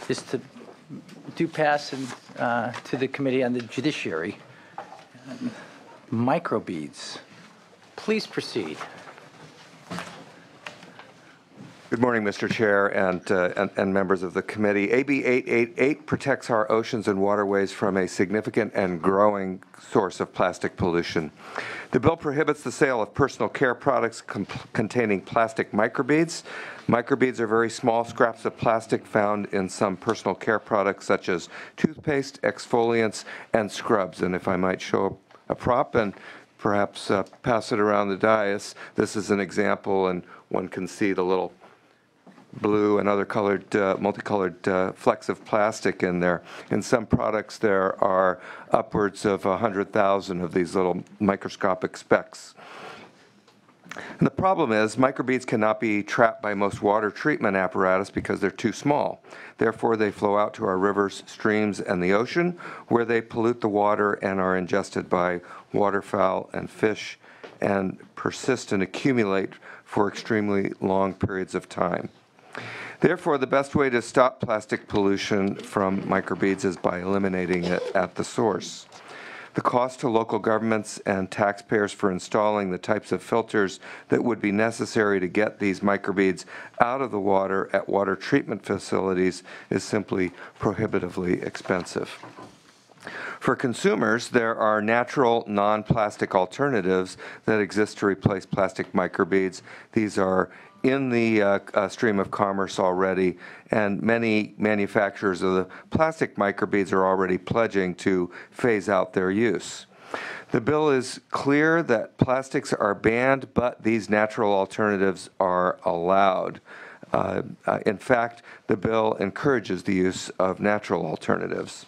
is to do pass to the Committee on the Judiciary. Microbeads. Please proceed. Good morning, Mr. Chair and members of the committee. AB 888 protects our oceans and waterways from a significant and growing source of plastic pollution. The bill prohibits the sale of personal care products containing plastic microbeads. Microbeads are very small scraps of plastic found in some personal care products such as toothpaste, exfoliants, and scrubs. And if I might show a prop and perhaps pass it around the dais, this is an example, and one can see the little blue and other colored, multicolored flecks of plastic in there. In some products, there are upwards of 100,000 of these little microscopic specks. And the problem is microbeads cannot be trapped by most water treatment apparatus because they're too small. Therefore, they flow out to our rivers, streams, and the ocean, where they pollute the water and are ingested by waterfowl and fish and persist and accumulate for extremely long periods of time. Therefore, the best way to stop plastic pollution from microbeads is by eliminating it at the source. The cost to local governments and taxpayers for installing the types of filters that would be necessary to get these microbeads out of the water at water treatment facilities is simply prohibitively expensive. For consumers, there are natural, non-plastic alternatives that exist to replace plastic microbeads. These are in the stream of commerce already, and many manufacturers of the plastic microbeads are already pledging to phase out their use. The bill is clear that plastics are banned, but these natural alternatives are allowed. In fact, the bill encourages the use of natural alternatives.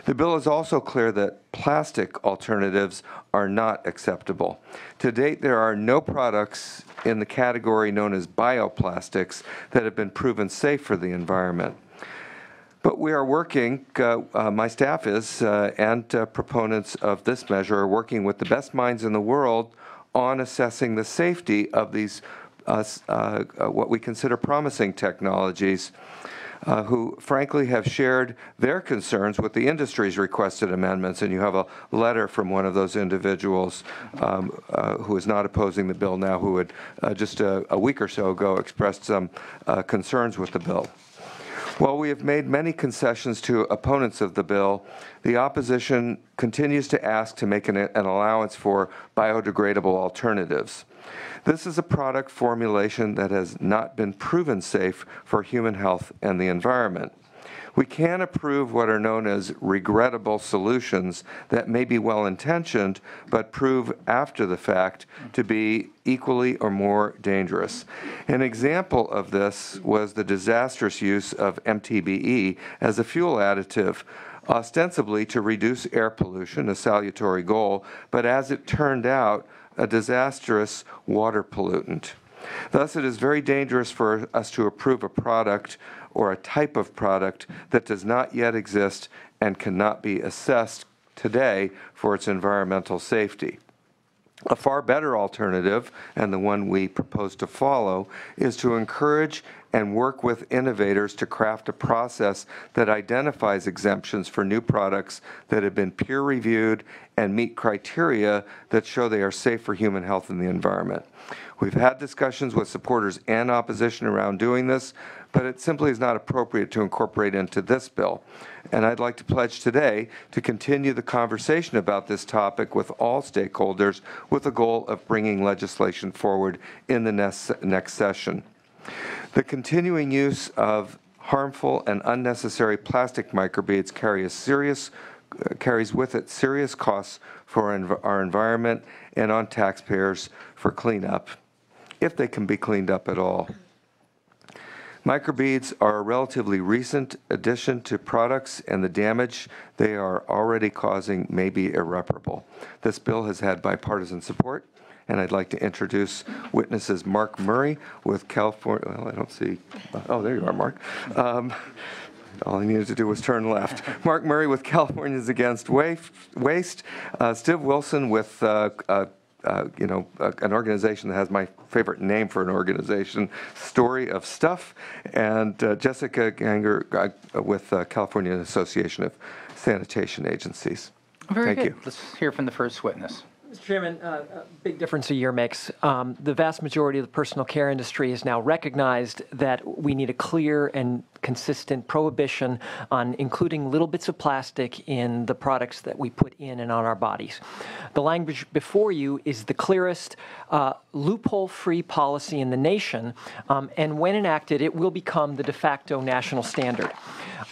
The bill is also clear that plastic alternatives are not acceptable. To date, there are no products in the category known as bioplastics that have been proven safe for the environment. But we are working, my staff is, and proponents of this measure are working with the best minds in the world on assessing the safety of these what we consider promising technologies, who frankly have shared their concerns with the industry's requested amendments. And you have a letter from one of those individuals who is not opposing the bill now, who had just a week or so ago expressed some concerns with the bill. While we have made many concessions to opponents of the bill, the opposition continues to ask to make an allowance for biodegradable alternatives. This is a product formulation that has not been proven safe for human health and the environment. We can approve what are known as regrettable solutions that may be well-intentioned, but prove after the fact to be equally or more dangerous. An example of this was the disastrous use of MTBE as a fuel additive, ostensibly to reduce air pollution, a salutary goal, but as it turned out, a disastrous water pollutant. Thus, it is very dangerous for us to approve a product or a type of product that does not yet exist and cannot be assessed today for its environmental safety. A far better alternative, and the one we propose to follow, is to encourage and work with innovators to craft a process that identifies exemptions for new products that have been peer-reviewed and meet criteria that show they are safe for human health and the environment. We've had discussions with supporters and opposition around doing this, but it simply is not appropriate to incorporate into this bill. And I'd like to pledge today to continue the conversation about this topic with all stakeholders with the goal of bringing legislation forward in the next session. The continuing use of harmful and unnecessary plastic microbeads carries with it serious costs for our environment and on taxpayers for cleanup, if they can be cleaned up at all. Microbeads are a relatively recent addition to products, and the damage they are already causing may be irreparable. This bill has had bipartisan support, and I'd like to introduce witnesses Mark Murray with California. Well, I don't see. Oh, there you are, Mark. All I needed to do was turn left. Mark Murray with Californians Against Waste. Steve Wilson with an organization that has my favorite name for an organization, Story of Stuff, and Jessica Ganger with California Association of Sanitation Agencies. Very Thank good. you. Let's hear from the first witness. Mr. Chairman, a big difference a year makes. The vast majority of the personal care industry has now recognized that we need a clear and consistent prohibition on including little bits of plastic in the products that we put in and on our bodies. The language before you is the clearest loophole-free policy in the nation, and when enacted, it will become the de facto national standard.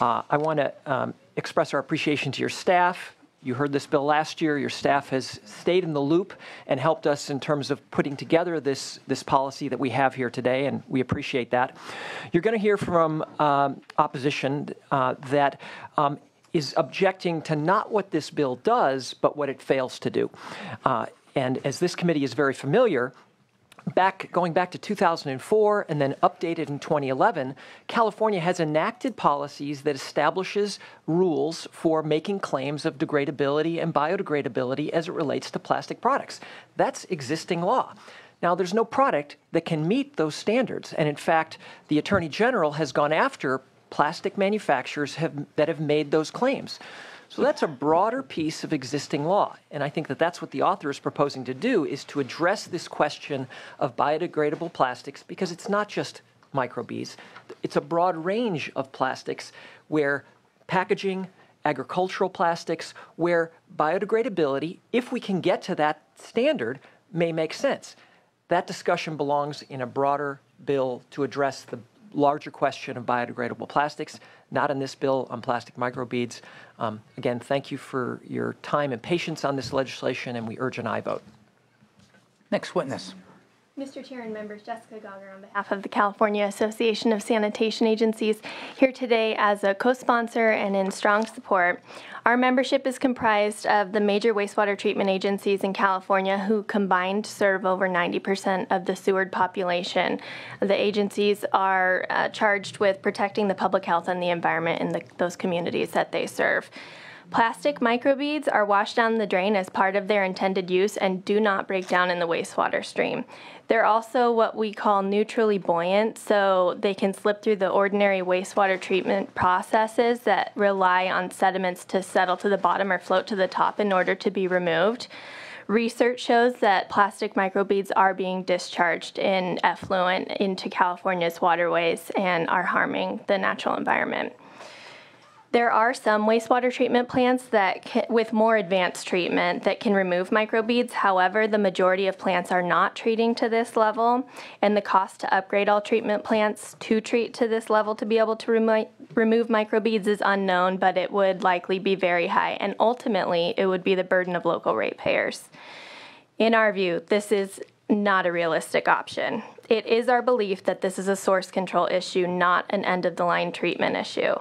I want to express our appreciation to your staff. You heard this bill last year. Your staff has stayed in the loop and helped us in terms of putting together this policy that we have here today, and we appreciate that. You're going to hear from opposition that is objecting to not what this bill does, but what it fails to do. And as this committee is very familiar, going back to 2004 and then updated in 2011, California has enacted policies that establishes rules for making claims of degradability and biodegradability as it relates to plastic products. That's existing law. Now, there's no product that can meet those standards. And in fact, the Attorney General has gone after plastic manufacturers that have made those claims. So that's a broader piece of existing law. And I think that that's what the author is proposing to do, is to address this question of biodegradable plastics, because it's not just microbeads. It's a broad range of plastics where packaging, agricultural plastics, where biodegradability, if we can get to that standard, may make sense. That discussion belongs in a broader bill to address the larger question of biodegradable plastics, not in this bill on plastic microbeads. Again, thank you for your time and patience on this legislation, and we urge an aye vote. Next witness. Mr. Chair and members, Jessica Gauger on behalf of the California Association of Sanitation Agencies, here today as a co-sponsor and in strong support. Our membership is comprised of the major wastewater treatment agencies in California, who combined serve over 90% of the sewered population. The agencies are charged with protecting the public health and the environment in those communities that they serve. Plastic microbeads are washed down the drain as part of their intended use and do not break down in the wastewater stream. They're also what we call neutrally buoyant, so they can slip through the ordinary wastewater treatment processes that rely on sediments to settle to the bottom or float to the top in order to be removed. Research shows that plastic microbeads are being discharged in effluent into California's waterways and are harming the natural environment. There are some wastewater treatment plants with more advanced treatment that can remove microbeads. However, the majority of plants are not treating to this level, and the cost to upgrade all treatment plants to treat to this level to be able to remove microbeads is unknown, but it would likely be very high, and ultimately it would be the burden of local ratepayers. In our view, this is not a realistic option. It is our belief that this is a source control issue, not an end-of-the-line treatment issue.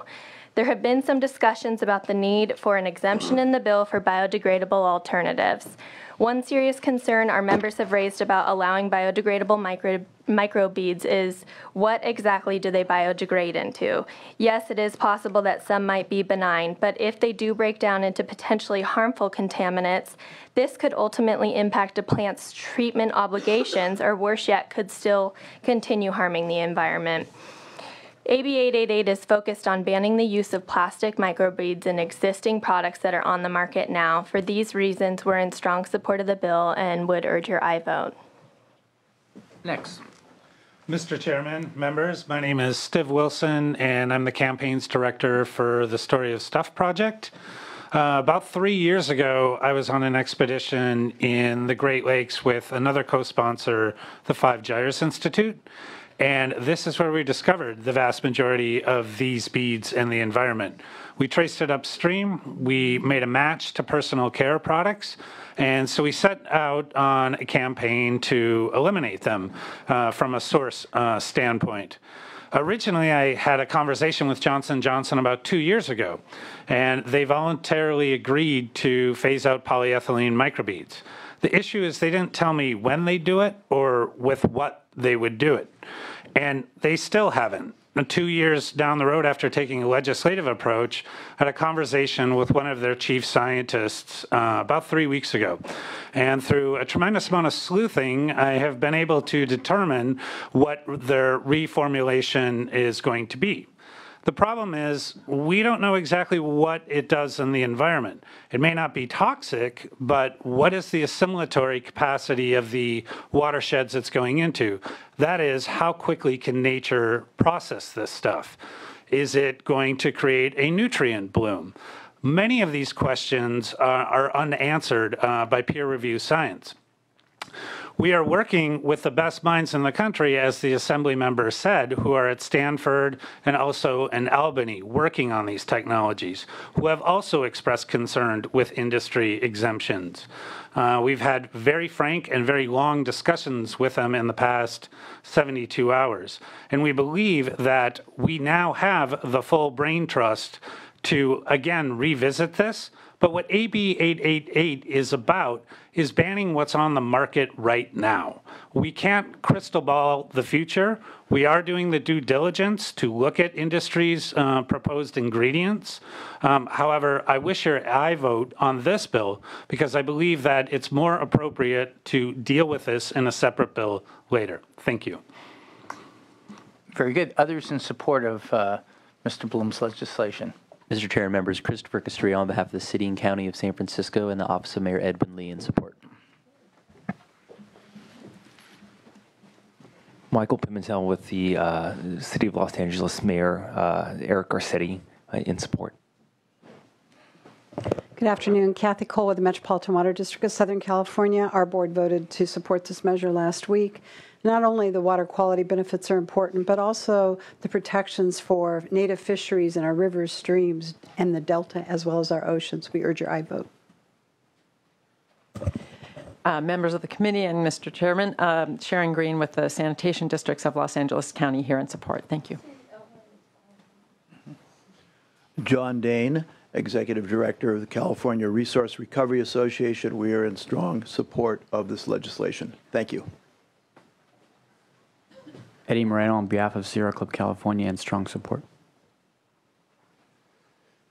There have been some discussions about the need for an exemption in the bill for biodegradable alternatives. One serious concern our members have raised about allowing biodegradable microbeads is, what exactly do they biodegrade into? Yes, it is possible that some might be benign, but if they do break down into potentially harmful contaminants, this could ultimately impact a plant's treatment obligations, or worse yet, could still continue harming the environment. AB 888 is focused on banning the use of plastic microbeads in existing products that are on the market now. For these reasons, we're in strong support of the bill and would urge your aye vote. Next. Mr. Chairman, members, my name is Steve Wilson, and I'm the campaigns director for the Story of Stuff project. About 3 years ago, I was on an expedition in the Great Lakes with another co-sponsor, the Five Gyres Institute. And this is where we discovered the vast majority of these beads in the environment. We traced it upstream. We made a match to personal care products. And so we set out on a campaign to eliminate them from a source standpoint. Originally, I had a conversation with Johnson & Johnson about 2 years ago, and they voluntarily agreed to phase out polyethylene microbeads. The issue is they didn't tell me when they'd do it or with what they would do it. And they still haven't. 2 years down the road after taking a legislative approach, had a conversation with one of their chief scientists about 3 weeks ago. And through a tremendous amount of sleuthing, I have been able to determine what their reformulation is going to be. The problem is we don't know exactly what it does in the environment. It may not be toxic, but what is the assimilatory capacity of the watersheds it's going into? That is, how quickly can nature process this stuff? Is it going to create a nutrient bloom? Many of these questions are unanswered by peer-reviewed science. We are working with the best minds in the country, as the assembly member said, who are at Stanford and also in Albany working on these technologies, who have also expressed concern with industry exemptions. We've had very frank and very long discussions with them in the past 72 hours. And we believe that we now have the full brain trust to, again, revisit this. But what AB 888 is about is banning what's on the market right now. We can't crystal ball the future. We are doing the due diligence to look at industry's proposed ingredients. However, I wish your aye vote on this bill because I believe that it's more appropriate to deal with this in a separate bill later. Thank you. Very good. Others in support of Mr. Bloom's legislation? Mr. Chair and members, Christopher Castrillo on behalf of the City and County of San Francisco and the Office of Mayor Edwin Lee in support. Michael Pimentel with the City of Los Angeles Mayor Eric Garcetti in support. Good afternoon. Kathy Cole with the Metropolitan Water District of Southern California. Our board voted to support this measure last week. Not only the water quality benefits are important, but also the protections for native fisheries in our rivers, streams, and the Delta, as well as our oceans. We urge your aye vote. Members of the committee and Mr. Chairman, Sharon Green with the Sanitation Districts of Los Angeles County here in support. Thank you. John Dane, Executive Director of the California Resource Recovery Association. We are in strong support of this legislation. Thank you. Eddie Moreno on behalf of Sierra Club California in strong support.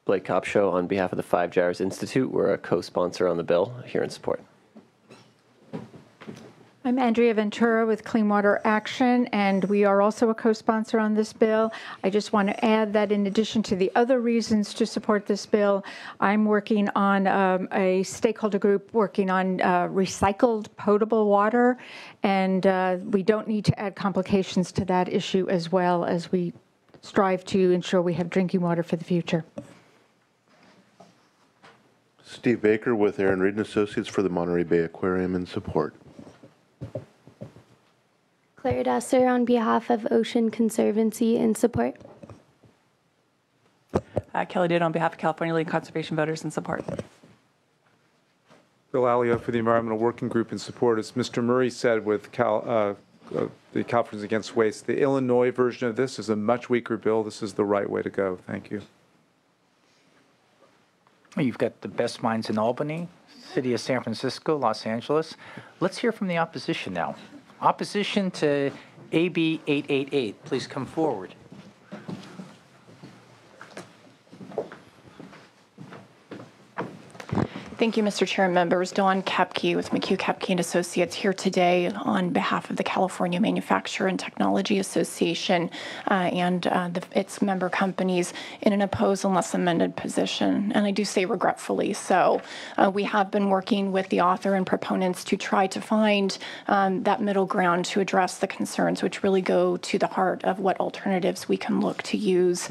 Blake Kopshow on behalf of the Five Gyres Institute. We're a co-sponsor on the bill here in support. I'm Andrea Ventura with Clean Water Action, and we are also a co-sponsor on this bill. I just want to add that in addition to the other reasons to support this bill, I'm working on a stakeholder group working on recycled potable water, and we don't need to add complications to that issue as well as we strive to ensure we have drinking water for the future. Steve Baker with Aaron Reed & Associates for the Monterey Bay Aquarium in support. Claire Desser on behalf of Ocean Conservancy in support. Kelly Did on behalf of California League of Conservation Voters in support. Bill Alio for the Environmental Working Group in support. As Mr. Murray said with the Californians Against Waste, the Illinois version of this is a much weaker bill. This is the right way to go. Thank you. You've got the best minds in Albany, City of San Francisco, Los Angeles. Let's hear from the opposition now. Opposition to AB 888, please come forward. Thank you, Mr. Chair and members. Dawn Kepke with McHugh Kepke and Associates here today on behalf of the California Manufacturer and Technology Association and its member companies in an opposed unless amended position. And I do say regretfully so. We have been working with the author and proponents to try to find that middle ground to address the concerns which really go to the heart of what alternatives we can look to use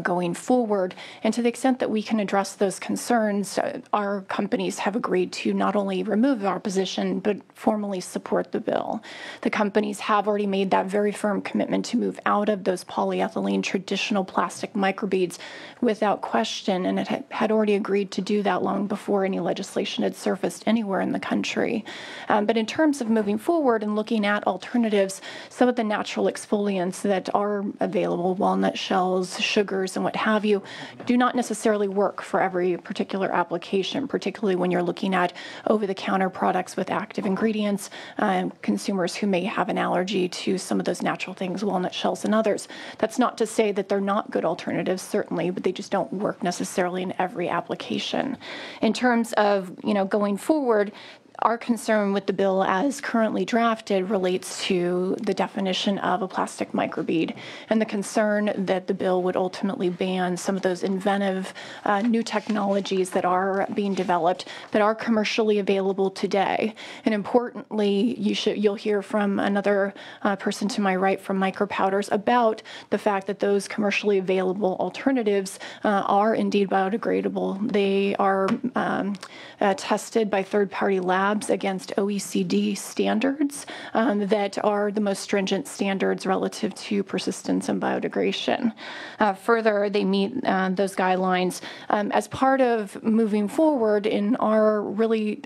going forward. And to the extent that we can address those concerns, our companies have agreed to not only remove our position, but formally support the bill. The companies have already made that very firm commitment to move out of those polyethylene traditional plastic microbeads without question, and it had already agreed to do that long before any legislation had surfaced anywhere in the country. But in terms of moving forward and looking at alternatives, some of the natural exfoliants that are available, walnut shells, sugars, and what have you, do not necessarily work for every particular application, particularly particularly when you're looking at over-the-counter products with active ingredients, consumers who may have an allergy to some of those natural things, walnut shells and others. That's not to say that they're not good alternatives, certainly, but they just don't work necessarily in every application. In terms of, going forward, our concern with the bill as currently drafted relates to the definition of a plastic microbead and the concern that the bill would ultimately ban some of those inventive new technologies that are being developed that are commercially available today. And importantly, you'll hear from another person to my right from micropowders about the fact that those commercially available alternatives are indeed biodegradable. They are tested by third-party labs against OECD standards that are the most stringent standards relative to persistence and biodegradation. Further, they meet those guidelines as part of moving forward in our really,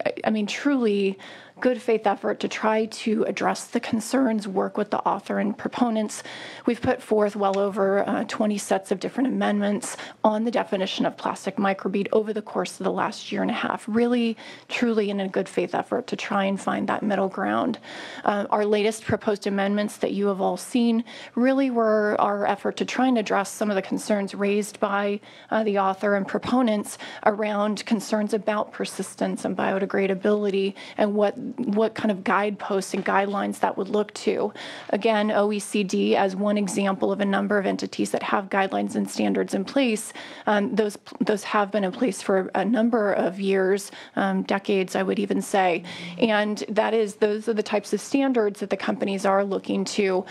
truly good faith effort to try to address the concerns, work with the author and proponents. We've put forth well over 20 sets of different amendments on the definition of plastic microbead over the course of the last year and a half, really, truly in a good faith effort to try and find that middle ground. Our latest proposed amendments that you have all seen really were our effort to try and address some of the concerns raised by the author and proponents around concerns about persistence and biodegradability and what kind of guideposts and guidelines that would look to. Again, OECD as one example of a number of entities that have guidelines and standards in place. Those have been in place for a number of years, decades, I would even say. And those are the types of standards that the companies are looking to.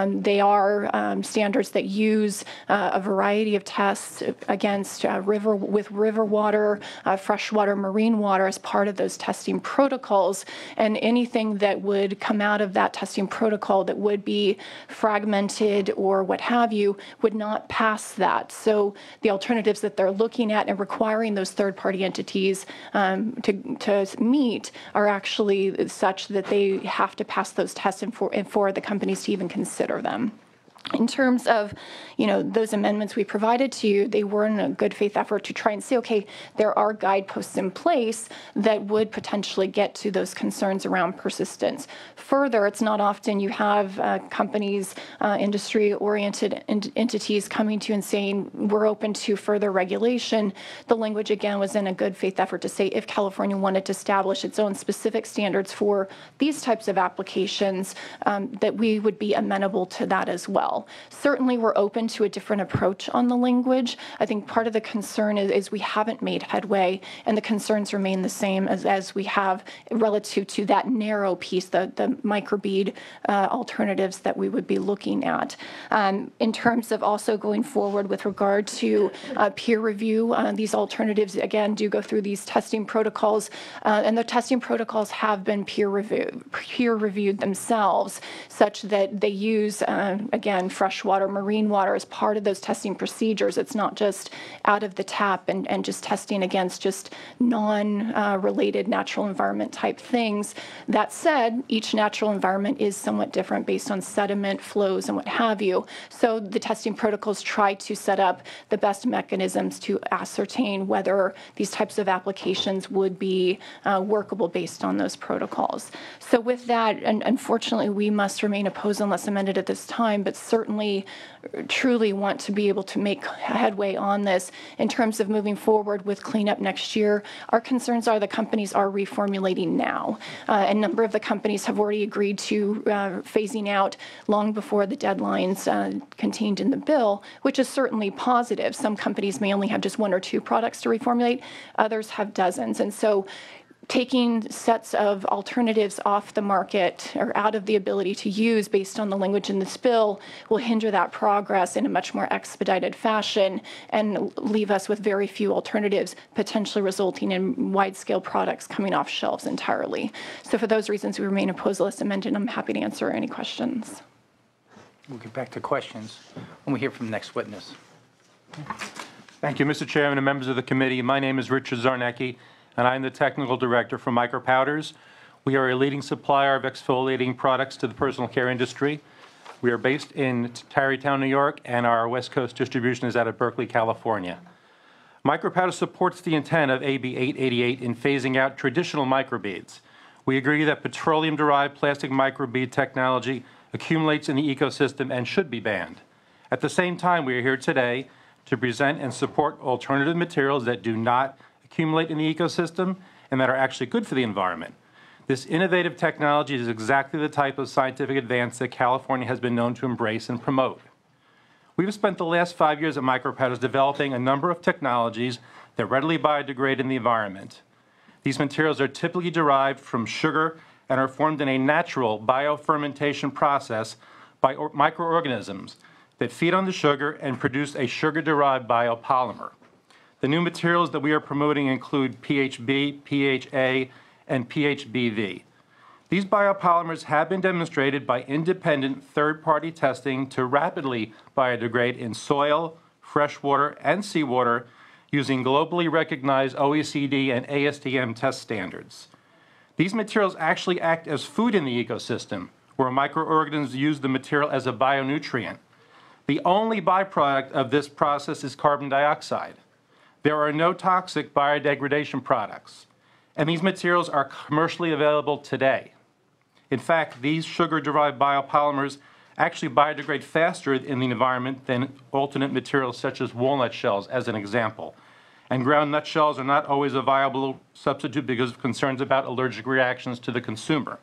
They are standards that use a variety of tests against river water, freshwater, marine water as part of those testing protocols. And anything that would come out of that testing protocol that would be fragmented or what have you would not pass that. So the alternatives that they're looking at and requiring those third-party entities to meet are actually such that they have to pass those tests and for the companies to even consider them. In terms of, those amendments we provided to you, they were in a good faith effort to try and say, okay, there are guideposts in place that would potentially get to those concerns around persistence. Further, it's not often you have companies, industry-oriented entities coming to you and saying, we're open to further regulation. The language, again, was in a good faith effort to say if California wanted to establish its own specific standards for these types of applications, that we would be amenable to that as well. Certainly, we're open to a different approach on the language. I think part of the concern is we haven't made headway, and the concerns remain the same as we have relative to that narrow piece, the microbead alternatives that we would be looking at. In terms of also going forward with regard to peer review, these alternatives, again, do go through these testing protocols, and the testing protocols have been peer reviewed themselves, such that they use, again, freshwater, marine water as part of those testing procedures. It's not just out of the tap and just testing against just non-related natural environment type things. That said, each natural environment is somewhat different based on sediment flows and what have you. So the testing protocols try to set up the best mechanisms to ascertain whether these types of applications would be workable based on those protocols. So with that, and unfortunately, we must remain opposed unless amended at this time, but certainly truly want to be able to make headway on this in terms of moving forward with cleanup next year. Our concerns are the companies are reformulating now. A number of the companies have already agreed to phasing out long before the deadlines contained in the bill, which is certainly positive. Some companies may only have just one or two products to reformulate. Others have dozens. And so taking sets of alternatives off the market or out of the ability to use based on the language in this bill will hinder that progress in a much more expedited fashion and leave us with very few alternatives, potentially resulting in wide-scale products coming off shelves entirely. So for those reasons, we remain opposed to this amendment. I'm happy to answer any questions. We'll get back to questions when we hear from the next witness. Thank you, Mr. Chairman and members of the committee. My name is Richard Zarnecki, and I'm the technical director for Micropowders. We are a leading supplier of exfoliating products to the personal care industry. We are based in Tarrytown, New York, and our West Coast distribution is out of Berkeley, California. Micropowder supports the intent of AB 888 in phasing out traditional microbeads. We agree that petroleum-derived plastic microbead technology accumulates in the ecosystem and should be banned. At the same time, we are here today to present and support alternative materials that do not accumulate in the ecosystem and that are actually good for the environment. This innovative technology is exactly the type of scientific advance that California has been known to embrace and promote. We've spent the last 5 years at Micropowders developing a number of technologies that readily biodegrade in the environment. These materials are typically derived from sugar and are formed in a natural biofermentation process by microorganisms that feed on the sugar and produce a sugar-derived biopolymer. The new materials that we are promoting include PHB, PHA, and PHBV. These biopolymers have been demonstrated by independent third-party testing to rapidly biodegrade in soil, freshwater, and seawater using globally recognized OECD and ASTM test standards. These materials actually act as food in the ecosystem, where microorganisms use the material as a bionutrient. The only byproduct of this process is carbon dioxide. There are no toxic biodegradation products, and these materials are commercially available today. In fact, these sugar-derived biopolymers actually biodegrade faster in the environment than alternate materials such as walnut shells, as an example. And ground nut shells are not always a viable substitute because of concerns about allergic reactions to the consumer.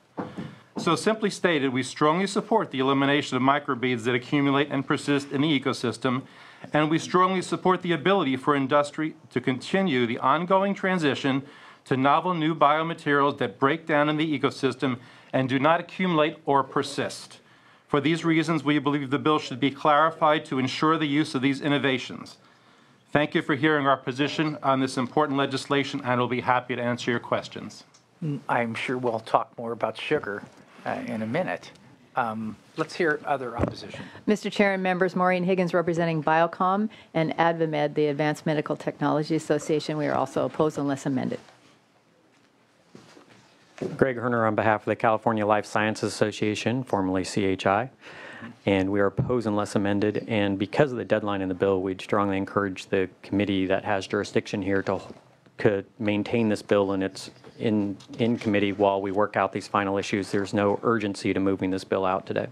So simply stated, we strongly support the elimination of microbeads that accumulate and persist in the ecosystem, and we strongly support the ability for industry to continue the ongoing transition to novel new biomaterials that break down in the ecosystem and do not accumulate or persist. For these reasons, we believe the bill should be clarified to ensure the use of these innovations. Thank you for hearing our position on this important legislation, and I'll be happy to answer your questions. I'm sure we'll talk more about sugar in a minute. Let's hear other opposition. Mr. Chair and members, Maureen Higgins representing Biocom and AdvaMed, the Advanced Medical Technology Association. We are also opposed unless amended. Greg Herner on behalf of the California Life Sciences Association, formerly CHI, and we are opposed unless amended. And because of the deadline in the bill, we'd strongly encourage the committee that has jurisdiction here to maintain this bill in committee while we work out these final issues. There's no urgency to moving this bill out today.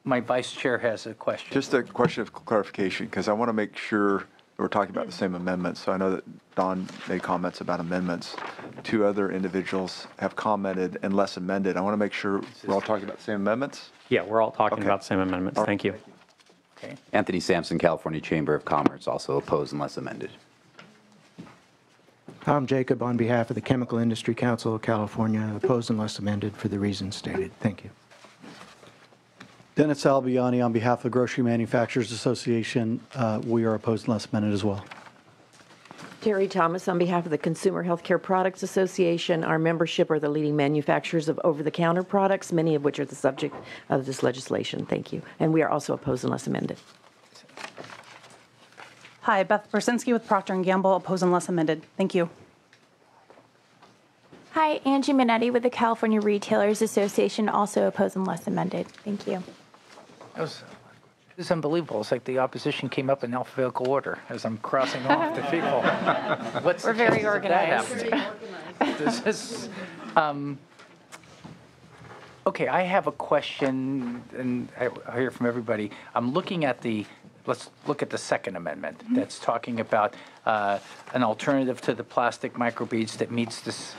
My vice chair has a question. Just a question of clarification, because I want to make sure we're talking about the same amendments. So I know that Don made comments about amendments. Two other individuals have commented unless amended. I want to make sure we're all talking about the same amendments. Yeah, we're all talking about the same amendments. Thank you. Okay. Anthony Sampson, California Chamber of Commerce, also opposed unless amended. Tom Jacob on behalf of the Chemical Industry Council of California, opposed unless amended for the reasons stated. Thank you. Dennis Albiani on behalf of the Grocery Manufacturers Association. We are opposed unless amended as well. Terry Thomas on behalf of the Consumer Healthcare Products Association. Our membership are the leading manufacturers of over-the-counter products, many of which are the subject of this legislation. Thank you. And we are also opposed unless amended. Hi, Beth Brzezinski with Procter & Gamble, opposed unless amended. Thank you. Hi, Angie Minetti with the California Retailers Association, also opposed unless amended. Thank you. It was unbelievable. It's like the opposition came up in alphabetical order as I'm crossing off the people. We're very organized. Okay, I have a question, and I hear from everybody. I'm looking at let's look at the second amendment that's talking about an alternative to the plastic microbeads that meets this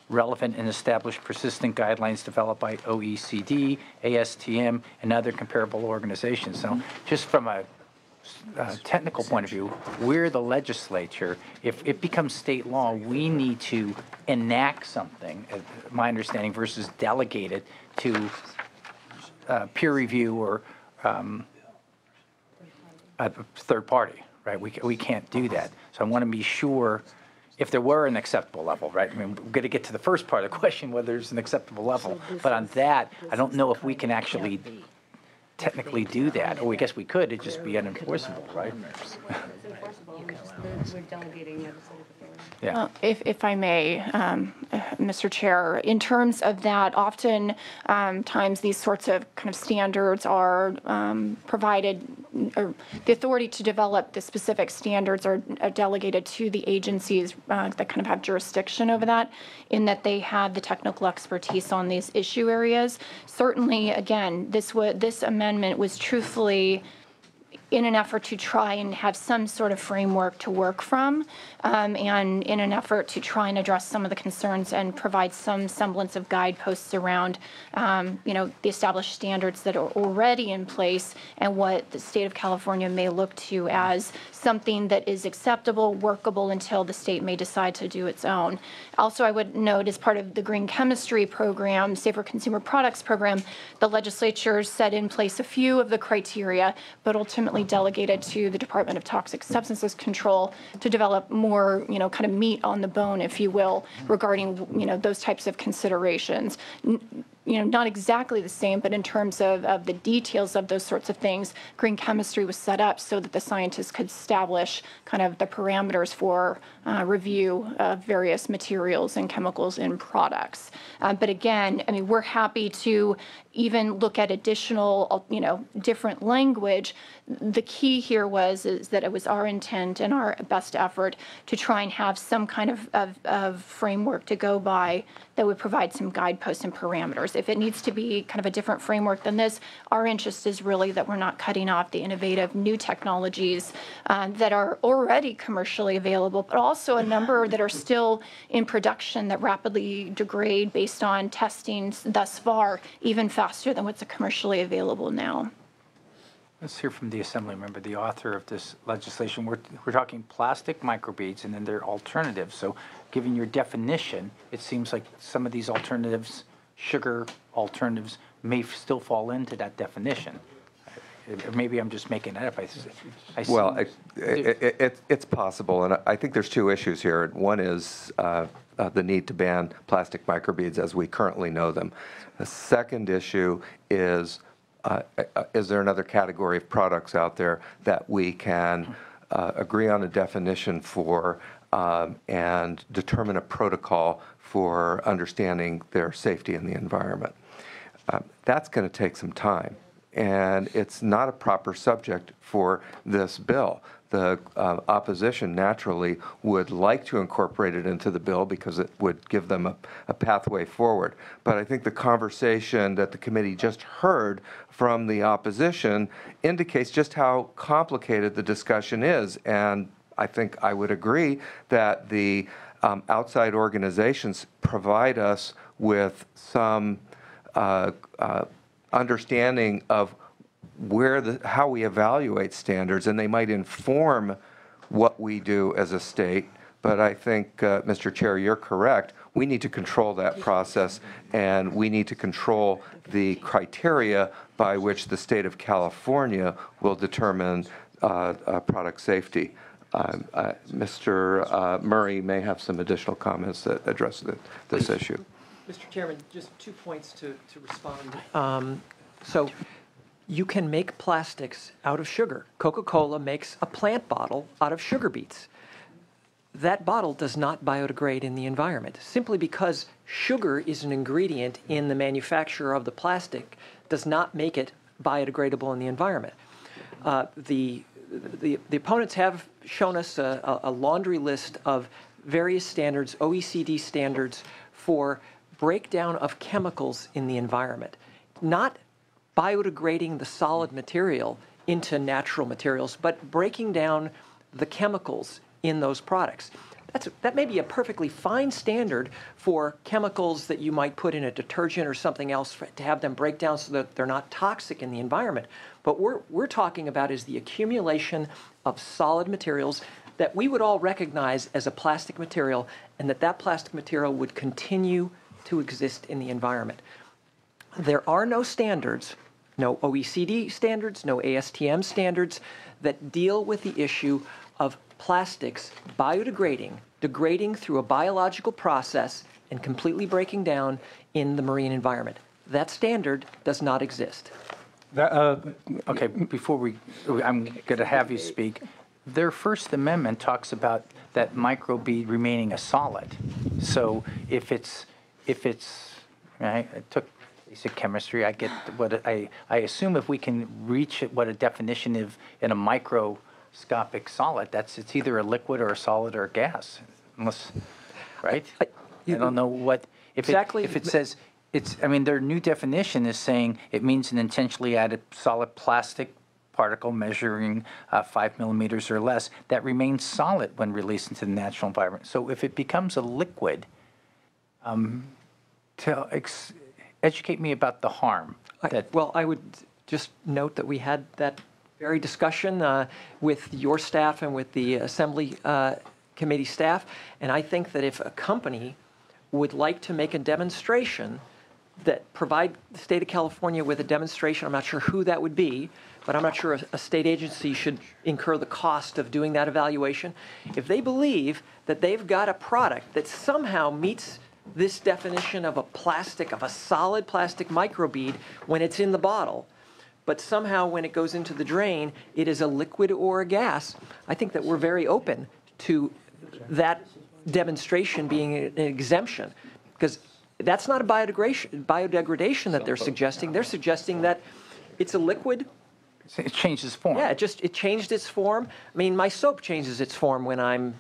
relevant and established persistent guidelines developed by OECD, ASTM, and other comparable organizations. So just from a technical point of view, we're the legislature. If it becomes state law, we need to enact something, my understanding, versus delegate it to peer review or a third party, right? We can't do that. So I want to be sure if there were an acceptable level, right? I mean, we're going to get to the first part of the question, whether there's an acceptable level. But on that, I don't know if we can actually technically do that. Or I guess we could. It'd just be unenforceable, right? Yeah. If I may, Mr. Chair, in terms of that, often times these sorts of kind of standards are provided or the authority to develop the specific standards are delegated to the agencies that kind of have jurisdiction over that, in that they have the technical expertise on these issue areas. Certainly, again, this amendment was truthfully in an effort to try and have some sort of framework to work from, and in an effort to try and address some of the concerns and provide some semblance of guideposts around, the established standards that are already in place and what the state of California may look to as something that is acceptable, workable, until the state may decide to do its own. Also, I would note, as part of the Green Chemistry Program, Safer Consumer Products Program, the legislature set in place a few of the criteria, but ultimately delegated to the Department of Toxic Substances Control to develop more, kind of meat on the bone, if you will, regarding, those types of considerations. Not exactly the same, but in terms of the details of those sorts of things, green chemistry was set up so that the scientists could establish kind of the parameters for review of various materials and chemicals in products. But again, we're happy to even look at additional, different language. The key here is that it was our intent and our best effort to try and have some kind of framework to go by that would provide some guideposts and parameters. If it needs to be kind of a different framework than this, our interest is really that we're not cutting off the innovative new technologies that are already commercially available, but also a number that are still in production that rapidly degrade based on testing thus far, even faster than what's commercially available now. Let's hear from the Assembly member, the author of this legislation. We're talking plastic microbeads, and then there are alternatives. So given your definition, it seems like some of these alternatives, sugar alternatives, may still fall into that definition. Maybe I'm just making that up. It's possible, and I think there's two issues here. One is the need to ban plastic microbeads as we currently know them. The second issue is there another category of products out there that we can agree on a definition for and determine a protocol for understanding their safety in the environment? That's going to take some time, and it's not a proper subject for this bill. The opposition naturally would like to incorporate it into the bill because it would give them a pathway forward. But I think the conversation that the committee just heard from the opposition indicates just how complicated the discussion is. And I think I would agree that the outside organizations provide us with some understanding of how we evaluate standards, and they might inform what we do as a state. But I think, Mr. Chair, you're correct. We need to control that process, and we need to control the criteria by which the state of California will determine product safety. Mr. Murray may have some additional comments that address this issue. Mr. Chairman, just 2 points to respond. So you can make plastics out of sugar. Coca-Cola makes a plant bottle out of sugar beets. That bottle does not biodegrade in the environment. Simply because sugar is an ingredient in the manufacture of the plastic does not make it biodegradable in the environment. The opponents have shown us a laundry list of various standards, OECD standards, for breakdown of chemicals in the environment. Not biodegrading the solid material into natural materials, but breaking down the chemicals in those products. That may be a perfectly fine standard for chemicals that you might put in a detergent or something else to have them break down so that they're not toxic in the environment. But we're talking about is the accumulation of solid materials that we would all recognize as a plastic material, and that plastic material would continue to exist in the environment. There are no standards, no OECD standards, no ASTM standards that deal with the issue of plastics degrading through a biological process and completely breaking down in the marine environment. That standard does not exist. Okay, I'm going to have you speak. Their First Amendment talks about that microbead remaining a solid. So if it's right, it took basic chemistry. I get what I assume if we can reach what a definition of in a microscopic solid, it's either a liquid or a solid or a gas, unless, right? I don't know what if it says it's. I mean, their new definition is saying it means an intentionally added solid plastic particle measuring 5 millimeters or less that remains solid when released into the natural environment. So if it becomes a liquid, educate me about the harm. Well, I would just note that we had that very discussion with your staff and with the Assembly Committee staff, and I think that if a company would like to make a demonstration that provide the state of California with a demonstration, I'm not sure who that would be, but I'm not sure a state agency should incur the cost of doing that evaluation. If they believe that they've got a product that somehow meets this definition of a solid plastic microbead when it's in the bottle, but somehow when it goes into the drain, it is a liquid or a gas, I think that we're very open to that demonstration being an exemption, because that's not a biodegradation that they're suggesting. They're suggesting that it's a liquid. It changes form. Yeah, it changed its form. I mean, my soap changes its form when I'm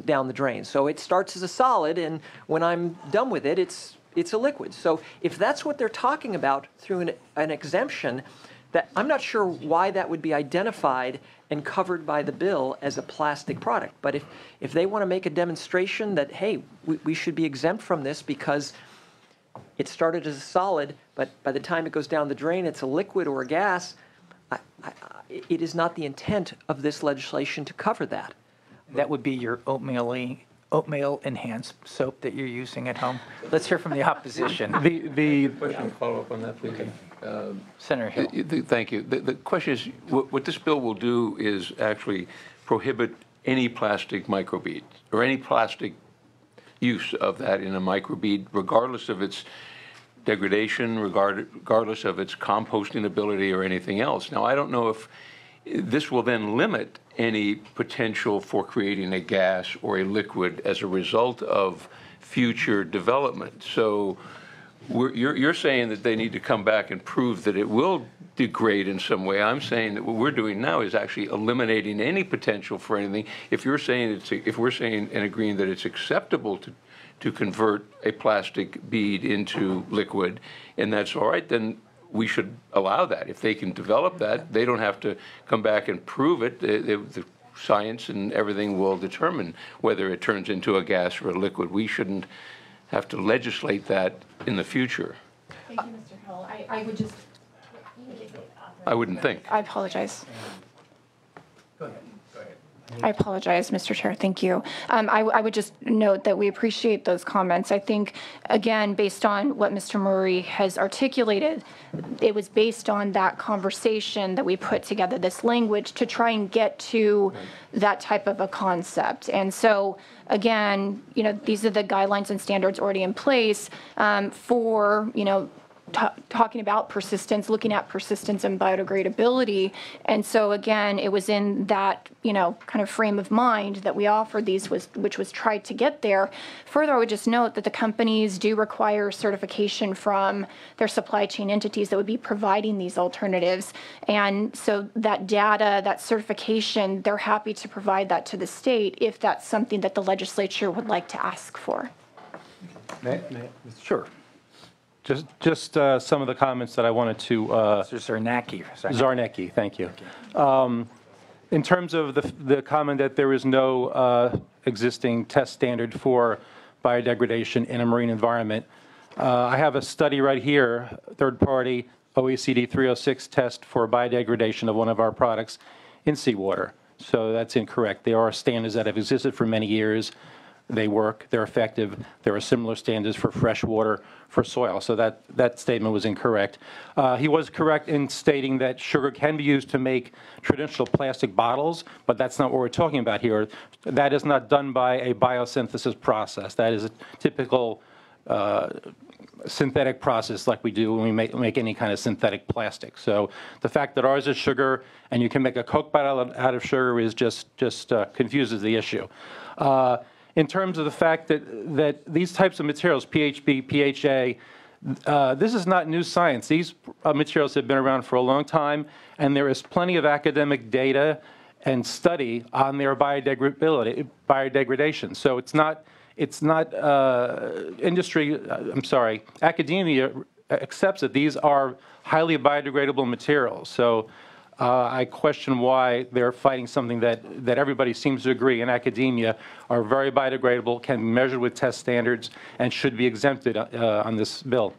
down the drain. So it starts as a solid, and when I'm done with it, it's a liquid. So if that's what they're talking about through an exemption, that I'm not sure why that would be identified and covered by the bill as a plastic product. But if they want to make a demonstration that, hey, we should be exempt from this because it started as a solid, but by the time it goes down the drain, it's a liquid or a gas, it is not the intent of this legislation to cover that. That would be your oatmeal enhanced soap that you're using at home. Let's hear from the opposition. The question, follow up on that, please. Okay. Senator Hill. Thank you. The question is, what this bill will do is actually prohibit any plastic microbead or any plastic use of that in a microbead, regardless of its degradation, regardless of its composting ability or anything else. Now, I don't know if this will then limit any potential for creating a gas or a liquid as a result of future development. So you're saying that they need to come back and prove that it will degrade in some way. I'm saying that what we're doing now is actually eliminating any potential for anything. If you're saying if we're saying and agreeing that it's acceptable to convert a plastic bead into liquid, and that's all right, then we should allow that. If they can develop that, they don't have to come back and prove it. The science and everything will determine whether it turns into a gas or a liquid. We shouldn't have to legislate that in the future. Thank you, Mr. Hill. I would just... I wouldn't think. I apologize. Go ahead. I apologize, Mr. Chair. Thank you. I would just note that we appreciate those comments. I think, again, based on what Mr. Murray has articulated, it was based on that conversation that we put together this language to try and get to that type of a concept. And so, again, these are the guidelines and standards already in place for, talking about persistence, looking at persistence and biodegradability. And so again, it was in that, kind of frame of mind that we offered these, which was tried to get there. Further, I would just note that the companies do require certification from their supply chain entities that would be providing these alternatives. And so that data, that certification, they're happy to provide that to the state if that's something that the legislature would like to ask for. Sure. Just some of the comments that I wanted to... Mr. Zarnecki, thank you. In terms of the comment that there is no existing test standard for biodegradation in a marine environment, I have a study right here, third-party OECD 306 test for biodegradation of one of our products in seawater. So that's incorrect. There are standards that have existed for many years. They work, they're effective. There are similar standards for fresh water, for soil. So that statement was incorrect. He was correct in stating that sugar can be used to make traditional plastic bottles, but that's not what we're talking about here. That is not done by a biosynthesis process. That is a typical synthetic process like we do when we make any kind of synthetic plastic. So the fact that ours is sugar and you can make a Coke bottle out of sugar is just confuses the issue. In terms of the fact that these types of materials, PHB, PHA, This is not new science. These materials have been around for a long time, and there is plenty of academic data and study on their biodegradation. So academia accepts that these are highly biodegradable materials. So I question why they're fighting something that everybody seems to agree in academia are very biodegradable, can be measured with test standards, and should be exempted on this bill.